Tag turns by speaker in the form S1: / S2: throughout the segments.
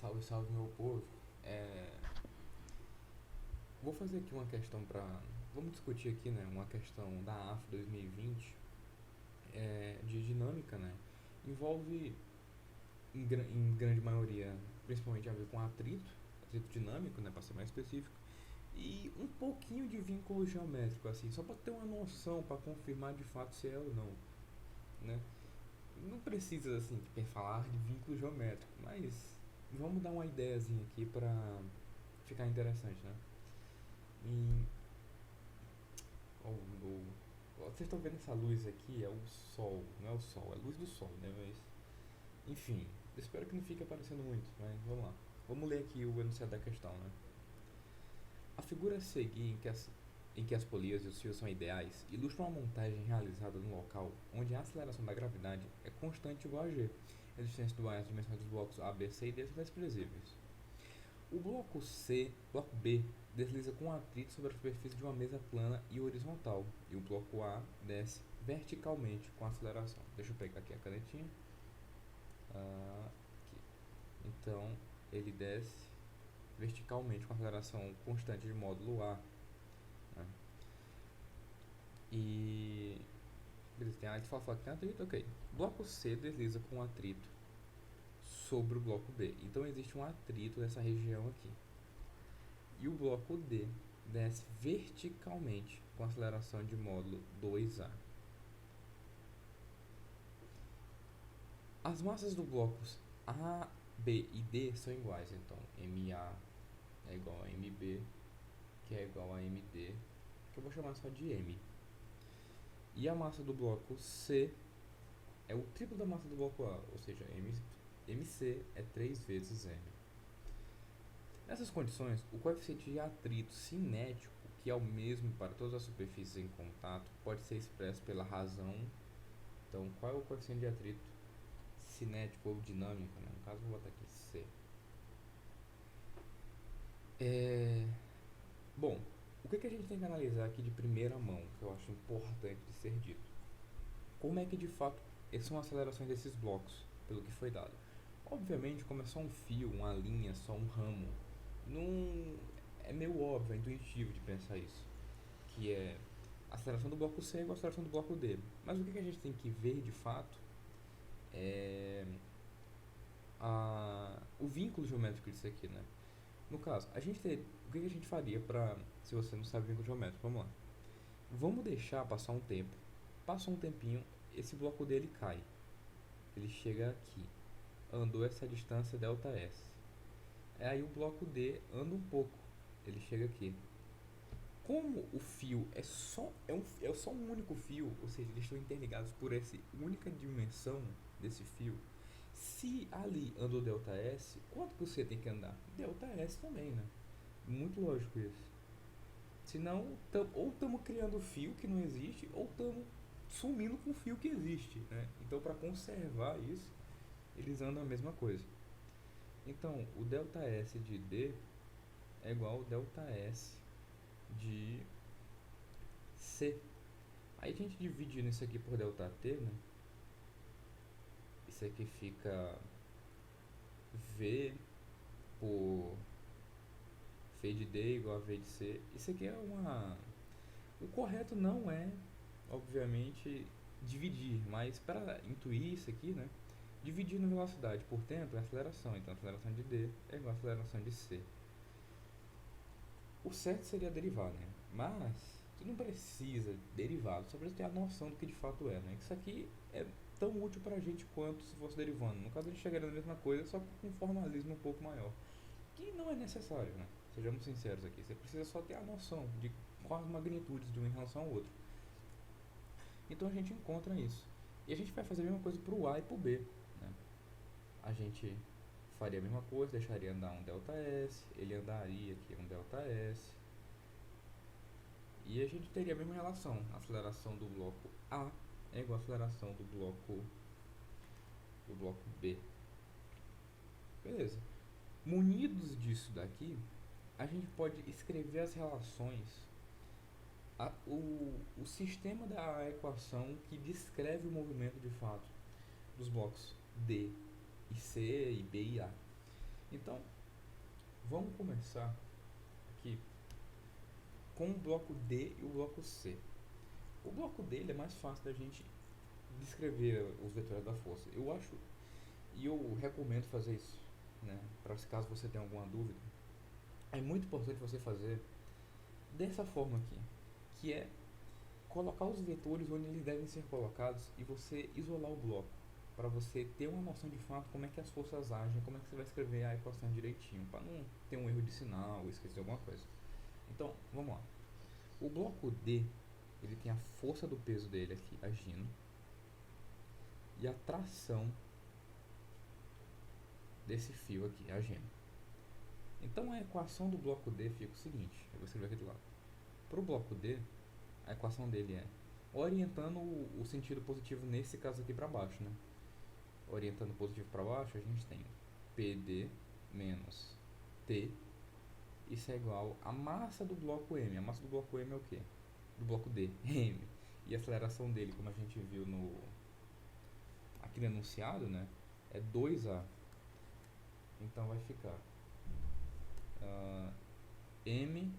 S1: Salve, salve meu povo. É, Vou fazer aqui uma questão para. Vamos discutir aqui, né? Uma questão da AF 2020 de dinâmica, né? Envolve, em grande maioria, principalmente a ver com atrito dinâmico, né? Para ser mais específico, e um pouquinho de vínculo geométrico, assim, só para ter uma noção, para confirmar de fato se é ou não, né? Não precisa, assim, falar de vínculo geométrico, mas vamos dar uma ideiazinha aqui para ficar interessante, né? E vocês estão vendo essa luz aqui? É o sol, não é o sol, é a luz do sol, né? Mas, enfim, espero que não fique aparecendo muito, mas vamos lá. Vamos ler aqui o enunciado da questão, né? A figura a seguir em que as polias e os fios são ideais ilustra uma montagem realizada no local onde a aceleração da gravidade é constante igual a g. A distância do ar e as dimensões dos blocos A, B, C e D são desprezíveis. O bloco B, desliza com atrito sobre a superfície de uma mesa plana e horizontal, e o bloco A desce verticalmente com aceleração. Deixa eu pegar aqui a canetinha. Aqui. Então, ele desce verticalmente com aceleração constante de módulo A. Né? E. Beleza, tem a gente fala que tem atrito, ok. Bloco C desliza com atrito sobre o bloco B. Então existe um atrito nessa região aqui. E o bloco D desce verticalmente com aceleração de módulo 2A. As massas dos blocos A, B e D são iguais, então MA é igual a MB, que é igual a MD, que eu vou chamar só de M. E a massa do bloco C é o triplo da massa do bloco A, ou seja, MC é 3 vezes M. Nessas condições, o coeficiente de atrito cinético, que é o mesmo para todas as superfícies em contato, pode ser expresso pela razão. Então, qual é o coeficiente de atrito cinético ou dinâmico? Né? No caso, vou botar aqui C. Bom, o que a gente tem que analisar aqui de primeira mão, que eu acho importante de ser dito? Como é que de fato são as acelerações desses blocos, pelo que foi dado? Obviamente, como é só um fio, uma linha, só um ramo, não é meio óbvio, é intuitivo de pensar isso, que é a aceleração do bloco C igual a aceleração do bloco D. Mas o que a gente tem que ver de fato é o vínculo geométrico disso aqui, né? No caso, o que a gente faria para, se você não sabe vínculo geométrico, vamos lá. Vamos deixar passar um tempo. Passou um tempinho, esse bloco dele cai. Ele chega aqui. Andou essa distância ΔS. Aí o bloco D anda um pouco. Ele chega aqui. Como o fio é só um único fio, ou seja, eles estão interligados por essa única dimensão desse fio, se ali andou ΔS, quanto que você tem que andar? ΔS também, né? Muito lógico isso. Senão, ou estamos criando fio que não existe, ou estamos sumindo com o fio que existe, né? Então, para conservar isso, eles andam a mesma coisa. Então, o ΔS de D é igual ao ΔS de C. Aí a gente dividindo isso aqui por ΔT, né? Isso aqui fica V por V de D igual a V de C. Isso aqui é uma... O correto não é, obviamente, dividir, mas para intuir isso aqui, né? Dividindo velocidade por tempo é aceleração. Então a aceleração de D é igual a aceleração de C. O certo seria derivar, né? Mas tu não precisa derivado, só precisa ter a noção do que de fato é, né? Isso aqui é tão útil pra gente quanto se fosse derivando. No caso a gente chegaria na mesma coisa, só com um formalismo um pouco maior. Que não é necessário, né? Sejamos sinceros aqui. Você precisa só ter a noção de quais magnitudes de um em relação ao outro. Então a gente encontra isso. E a gente vai fazer a mesma coisa para o A e para o B. Né? A gente faria a mesma coisa, deixaria andar um ΔS, ele andaria aqui um ΔS. E a gente teria a mesma relação. A aceleração do bloco A é igual à aceleração do bloco B. Beleza. Munidos disso daqui, a gente pode escrever as relações, o sistema da equação que descreve o movimento de fato dos blocos D e C e B e A. Então, vamos começar aqui com o bloco D e o bloco C. O bloco D ele é mais fácil da gente descrever os vetores da força. Eu acho e eu recomendo fazer isso, né? Para se caso você tenha alguma dúvida, é muito importante você fazer dessa forma aqui, que é colocar os vetores onde eles devem ser colocados e você isolar o bloco, para você ter uma noção de fato como é que as forças agem, como é que você vai escrever a equação direitinho, para não ter um erro de sinal ou esquecer alguma coisa. Então, vamos lá. O bloco D, ele tem a força do peso dele aqui agindo e a tração desse fio aqui agindo. Então a equação do bloco D fica o seguinte, eu vou escrever aqui do lado. Para o bloco D, a equação dele é orientando o sentido positivo nesse caso aqui para baixo, né? Orientando positivo para baixo, a gente tem PD menos T, isso é igual a massa do bloco M. A massa do bloco M é o quê? Do bloco D, M. E a aceleração dele, como a gente viu aqui no enunciado, né? É 2A. Então vai ficar M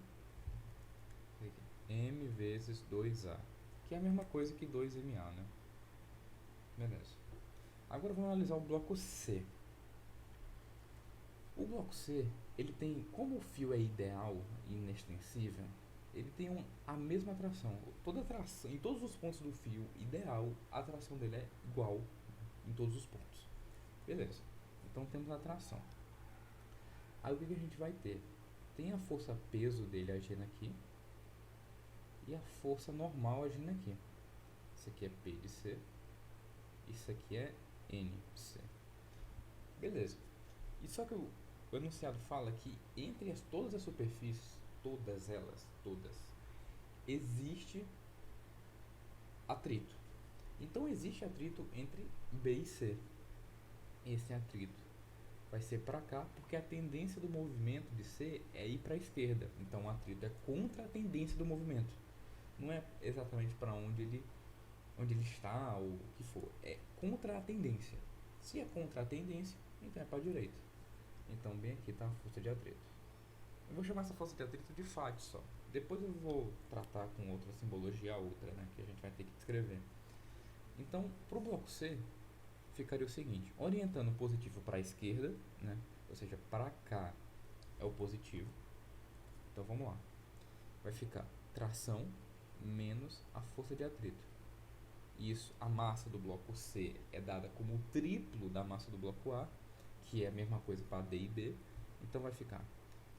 S1: vezes 2A, que é a mesma coisa que 2MA, né? Beleza. Agora vamos analisar o bloco C. O bloco C, ele tem, como o fio é ideal e inextensível, ele tem a mesma tração. Toda tração, em todos os pontos do fio ideal, a tração dele é igual em todos os pontos. Beleza. Então temos a tração. Aí o que a gente vai ter? Tem a força peso dele agindo aqui e a força normal agindo aqui. Isso aqui é P de C, isso aqui é N de C. Beleza. E só que o enunciado fala que entre todas as superfícies, todas elas, existe atrito. Então existe atrito entre B e C. Esse atrito vai ser para cá, porque a tendência do movimento de C é ir para a esquerda. Então o atrito é contra a tendência do movimento. Não é exatamente para onde ele está ou o que for. É contra a tendência. Se é contra a tendência, então é para a direita. Então bem aqui está a força de atrito. Eu vou chamar essa força de atrito de Φ só. Depois eu vou tratar com outra simbologia, né, que a gente vai ter que descrever. Então, para o bloco C, ficaria o seguinte, orientando o positivo para a esquerda, né, ou seja, para cá é o positivo. Então vamos lá. Vai ficar tração menos a força de atrito. Isso, a massa do bloco C é dada como o triplo da massa do bloco A, que é a mesma coisa para D e B. Então vai ficar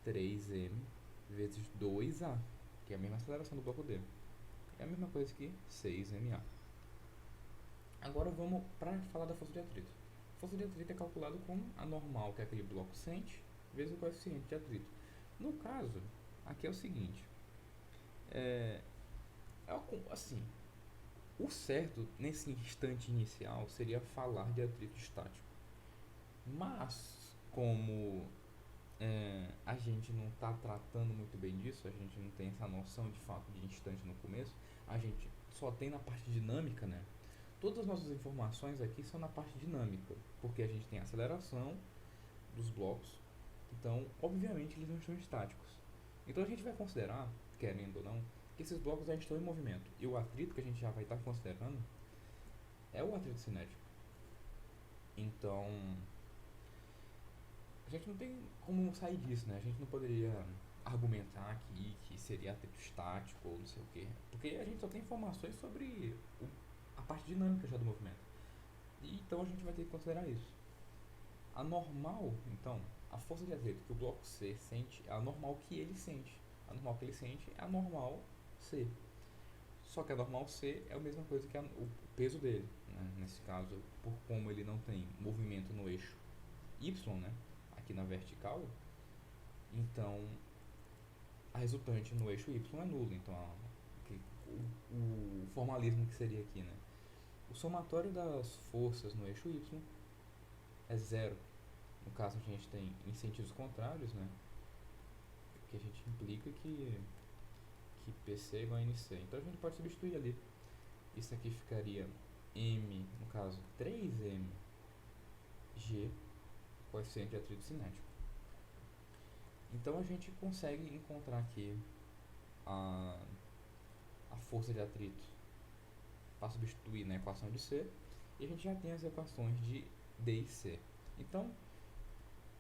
S1: 3M vezes 2A, que é a mesma aceleração do bloco D. É a mesma coisa que 6MA. Agora vamos para falar da força de atrito. A força de atrito é calculada com a normal, que é aquele bloco sente, vezes o coeficiente de atrito. No caso, aqui é o seguinte. Assim, o certo nesse instante inicial seria falar de atrito estático. Mas, como a gente não está tratando muito bem disso, a gente não tem essa noção de fato de instante no começo, a gente só tem na parte dinâmica, né? Todas as nossas informações aqui são na parte dinâmica, porque a gente tem a aceleração dos blocos, então, obviamente, eles não estão estáticos. Então, a gente vai considerar, querendo ou não, que esses blocos já estão em movimento, e o atrito que a gente já vai estar considerando é o atrito cinético. Então, a gente não tem como sair disso, né? A gente não poderia argumentar aqui que seria atrito estático ou não sei o quê, porque a gente só tem informações sobre a parte dinâmica já do movimento. E, então a gente vai ter que considerar isso. A normal, então, a força de atrito que o bloco C sente é a normal que ele sente. A normal que ele sente é a normal C. Só que a normal C é a mesma coisa que o peso dele, né? Nesse caso, por como ele não tem movimento no eixo Y, né? Aqui na vertical, então a resultante no eixo Y é nula. Então o formalismo que seria aqui, né? O somatório das forças no eixo Y é zero. No caso, a gente tem em sentidos contrários, né? Que a gente implica que PC é igual a NC. Então a gente pode substituir ali. Isso aqui ficaria M, no caso, 3mg, coeficiente de atrito cinético. Então a gente consegue encontrar aqui a, a força de atrito para substituir na equação de C, e a gente já tem as equações de D e C. Então,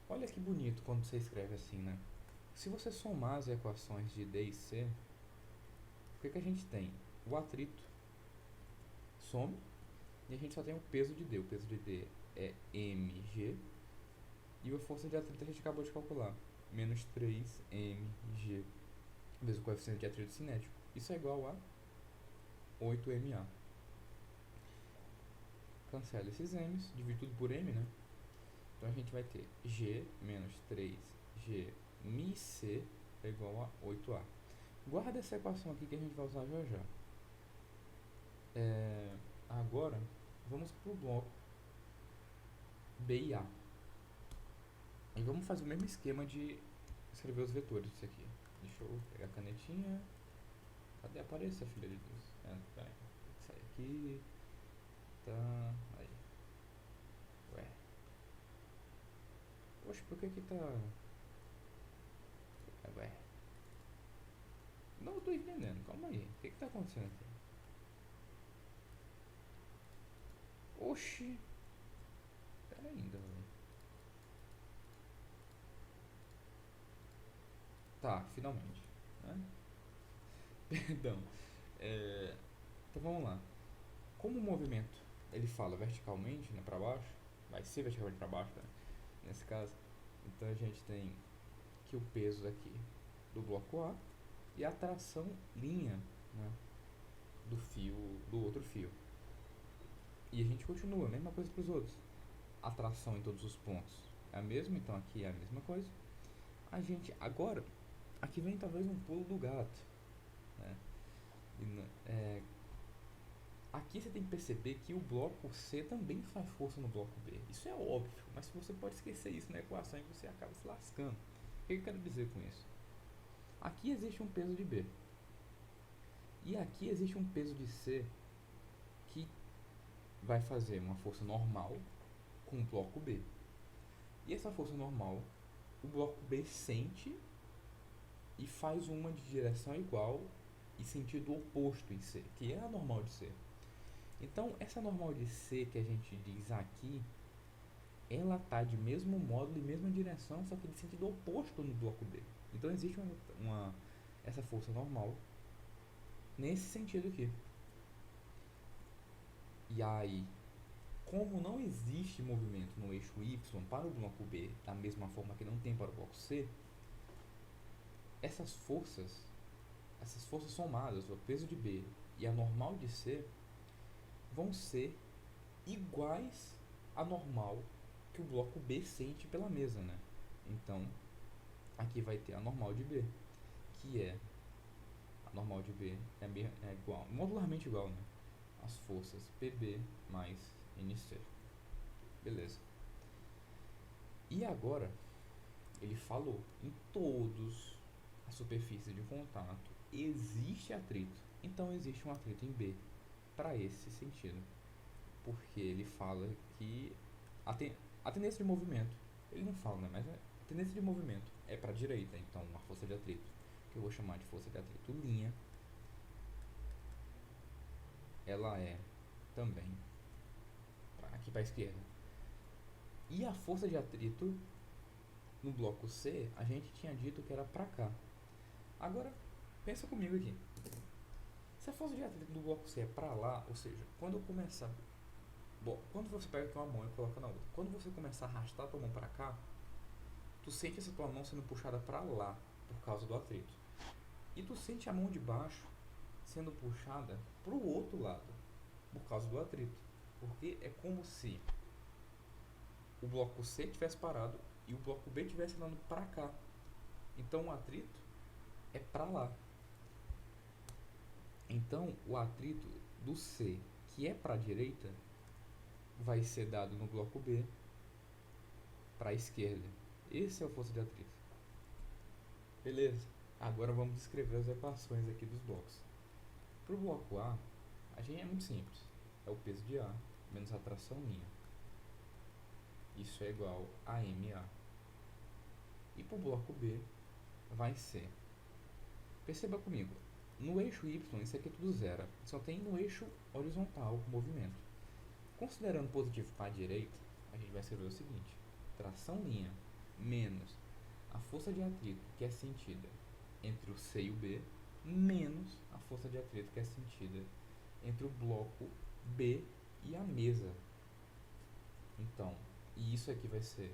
S1: olha que bonito quando você escreve assim, né? Se você somar as equações de D e C, o que a gente tem? O atrito some, e a gente só tem o peso de D. O peso de D é mg, e a força de atrito a gente acabou de calcular, menos 3mg, vezes o coeficiente de atrito cinético. Isso é igual a 8ma. Cancela esses m's, divide tudo por m, né? Então a gente vai ter g menos 3g μc é igual a 8a. Guarda essa equação aqui que a gente vai usar já já. Agora, vamos para o bloco B e A. E vamos fazer o mesmo esquema de escrever os vetores disso aqui. Deixa eu pegar a canetinha. Cadê? Apareça, filha de Deus. Peraí. Sai aqui. Tá. Aí. Ué. Poxa, por que tá... Ué. Não tô entendendo. Calma aí. O que tá acontecendo aqui? Oxi. Pera ainda, velho. Tá, finalmente. Né? Perdão. Então vamos lá. Como o movimento ele fala verticalmente, né, para baixo, vai ser verticalmente para baixo, né, nesse caso, então a gente tem que o peso aqui do bloco A e a tração linha, né, do fio, do outro fio. E a gente continua, a mesma coisa para os outros. A tração em todos os pontos é a mesma, então aqui é a mesma coisa. A gente agora, aqui vem talvez um pulo do gato, né? Aqui você tem que perceber que o bloco C também faz força no bloco B. Isso é óbvio, mas você pode esquecer isso na equação e você acaba se lascando. O que eu quero dizer com isso? Aqui existe um peso de B. E aqui existe um peso de C que vai fazer uma força normal com o bloco B. E essa força normal, o bloco B sente e faz uma de direção igual e sentido oposto em C, que é a normal de C. Então, essa normal de C que a gente diz aqui, ela está de mesmo módulo e mesma direção, só que de sentido oposto no bloco B. Então, existe essa força normal nesse sentido aqui. E aí, como não existe movimento no eixo Y para o bloco B da mesma forma que não tem para o bloco C, essas forças somadas, o peso de B e a normal de C, vão ser iguais à normal que o bloco B sente pela mesa, né? Então, aqui vai ter a normal de B, que é a normal de B é igual, modularmente igual, né? As forças PB mais NC. Beleza. E agora, ele falou, em todos as superfícies de contato existe atrito. Então, existe um atrito em B para esse sentido. Porque ele fala que a tendência de movimento, ele não fala, né, mas a tendência de movimento é para a direita, então uma força de atrito, que eu vou chamar de força de atrito linha, ela é também aqui para a esquerda. E a força de atrito no bloco C, a gente tinha dito que era para cá. Agora, pensa comigo aqui. Se a força de atrito do bloco C é para lá, ou seja, quando eu começar... Bom, quando você pega tua mão e coloca na outra, quando você começar a arrastar tua mão para cá, tu sente essa tua mão sendo puxada para lá por causa do atrito. E tu sente a mão de baixo sendo puxada para o outro lado por causa do atrito. Porque é como se o bloco C estivesse parado e o bloco B estivesse andando para cá. Então o atrito é para lá. Então o atrito do C, que é para a direita, vai ser dado no bloco B para a esquerda. Esse é a força de atrito. Beleza? Agora vamos escrever as equações aqui dos blocos. Para o bloco A, a gente é muito simples. É o peso de A menos a tração linha. Isso é igual a MA. E para o bloco B, vai ser, perceba comigo, no eixo Y isso aqui é tudo zero, só tem no eixo horizontal o movimento. Considerando positivo para a direita, a gente vai escrever o seguinte: tração linha menos a força de atrito que é sentida entre o C e o B, menos a força de atrito que é sentida entre o bloco B e a mesa. Então, e isso aqui vai ser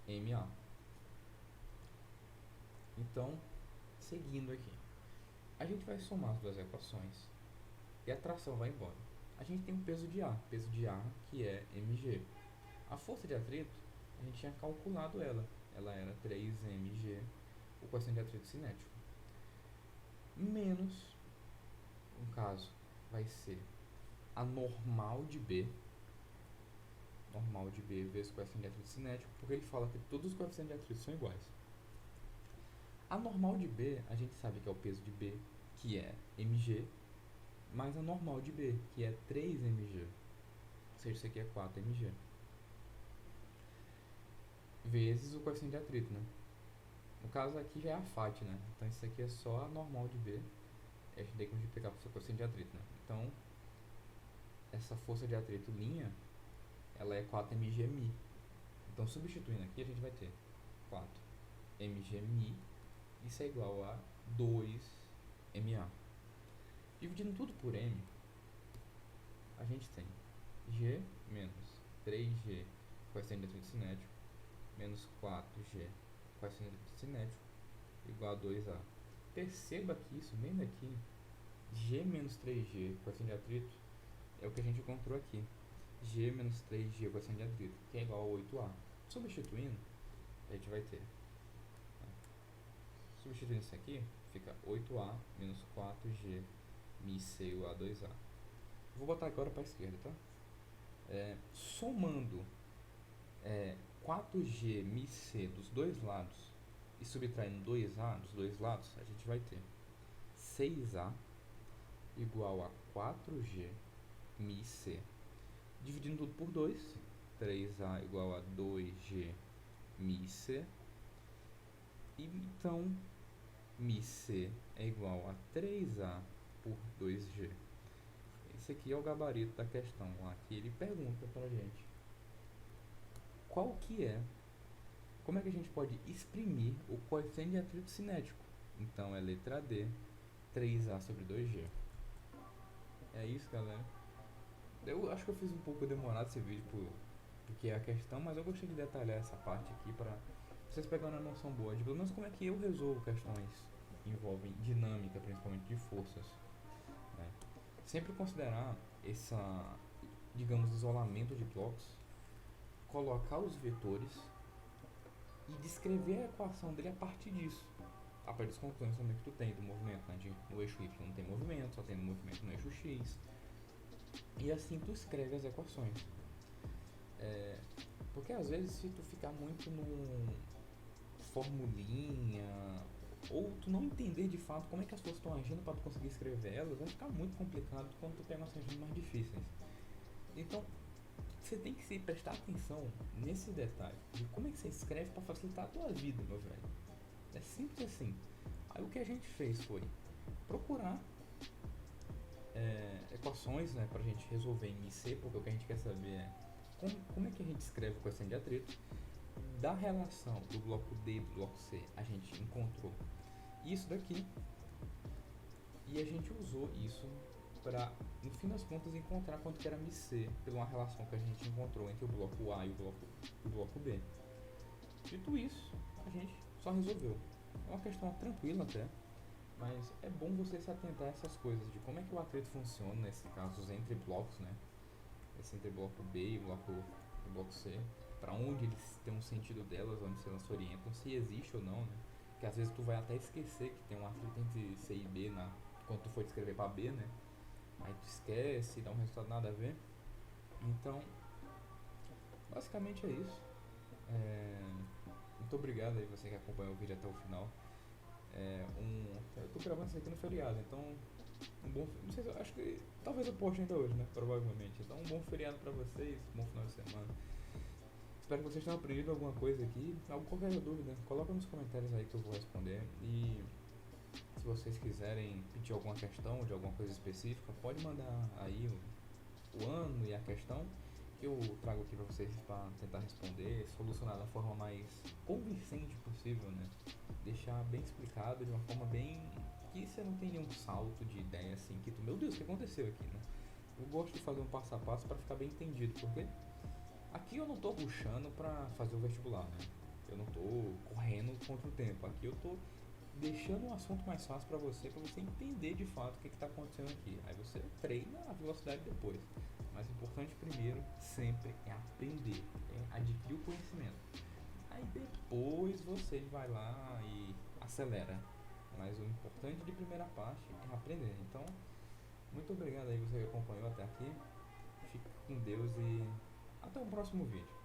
S1: MA. Então, seguindo aqui, a gente vai somar as duas equações e a tração vai embora. A gente tem um peso de A que é mg. A força de atrito, a gente tinha calculado ela era 3mg, o coeficiente de atrito cinético, menos, no caso, vai ser a normal de B vezes o coeficiente de atrito cinético, porque ele fala que todos os coeficientes de atrito são iguais. A normal de B, a gente sabe que é o peso de B, que é mg, mais a normal de B, que é 3mg, ou seja, isso aqui é 4mg, vezes o coeficiente de atrito, né? No caso aqui já é a FAT, né? Então isso aqui é só a normal de B, a gente tem que multiplicar por seu coeficiente de atrito, né? Então, essa força de atrito linha, ela é 4mg mi. Então, substituindo aqui, a gente vai ter 4mg mi, isso é igual a 2ma. Dividindo tudo por m, a gente tem g menos 3g coeficiente de atrito cinético menos 4g coeficiente de atrito cinético igual a 2a. Perceba que isso, bem daqui, g menos 3g coeficiente de atrito é o que a gente encontrou aqui. G menos 3g coeficiente de atrito, que é igual a 8a. Substituindo, a gente vai ter, substituindo isso aqui, fica 8a menos 4g mi c igual a 2a. Vou botar agora para a esquerda, tá? Somando 4g mi c dos dois lados e subtraindo 2a dos dois lados, a gente vai ter 6a igual a 4g mi c. Dividindo tudo por 2, 3a igual a 2g mi c. E então, mi c é igual a 3a por 2g. Esse aqui é o gabarito da questão. Aqui ele pergunta pra gente qual que é, como é que a gente pode exprimir o coeficiente de atrito cinético. Então é letra D, 3a sobre 2g. É isso, galera. Eu acho que eu fiz um pouco demorado esse vídeo porque é a questão, mas eu gostei de detalhar essa parte aqui para vocês pegarem uma noção boa de pelo menos como é que eu resolvo questões que envolvem dinâmica, principalmente de forças, né? Sempre considerar essa, digamos, isolamento de blocos, colocar os vetores e descrever a equação dele a partir disso, a partir das conclusões também que tu tem do movimento, né? No eixo Y não tem movimento, só tem movimento no eixo X. E assim tu escreve as equações. Porque às vezes se tu ficar muito no formulinha, ou tu não entender de fato como é que as forças estão agindo para tu conseguir escrever elas, vai ficar muito complicado quando tu pega umas regiões mais difíceis. Então, você tem que se prestar atenção nesse detalhe de como é que você escreve para facilitar a tua vida, meu velho. É simples assim. Aí o que a gente fez foi procurar equações, né, pra gente resolver em IC, porque o que a gente quer saber é como é que a gente escreve o coeficiente de atrito. Da relação do bloco D e do bloco C, a gente encontrou isso daqui e a gente usou isso para, no fim das contas, encontrar quanto que era μc pela uma relação que a gente encontrou entre o bloco A e o bloco B. Dito isso, a gente só resolveu. É uma questão tranquila até, mas é bom você se atentar a essas coisas, de como é que o atrito funciona, nesse caso, entre blocos, né? Esse entre bloco B e bloco C, para onde eles têm um sentido delas, onde elas se orientam, se existe ou não, né? Porque às vezes tu vai até esquecer que tem um atrito entre C e B quando tu for escrever para B, né? Aí tu esquece, dá um resultado nada a ver. Então, basicamente é isso. Muito obrigado aí você que acompanhou o vídeo até o final. Eu tô gravando isso aqui no feriado, então não sei, acho que talvez eu poste ainda hoje, né? Provavelmente. Então um bom feriado pra vocês, um bom final de semana. Espero que vocês tenham aprendido alguma coisa aqui. Qualquer dúvida, coloca nos comentários aí que eu vou responder. E se vocês quiserem pedir alguma questão de alguma coisa específica, pode mandar aí o ano e a questão que eu trago aqui para vocês para tentar responder, solucionar da forma mais convincente possível, né? Deixar bem explicado de uma forma bem que você não tenha um salto de ideia assim, que tu, meu Deus, o que aconteceu aqui, né? Eu gosto de fazer um passo a passo para ficar bem entendido, porque aqui eu não tô rushando para fazer o vestibular, né? Eu não tô correndo contra o tempo. Aqui eu tô deixando o assunto mais fácil para você entender de fato o que está acontecendo aqui. Aí você treina a velocidade depois. Mas o importante primeiro sempre é aprender, é adquirir o conhecimento. Aí depois você vai lá e acelera. Mas o importante de primeira parte é aprender. Então, muito obrigado aí você que acompanhou até aqui. Fique com Deus e até o próximo vídeo.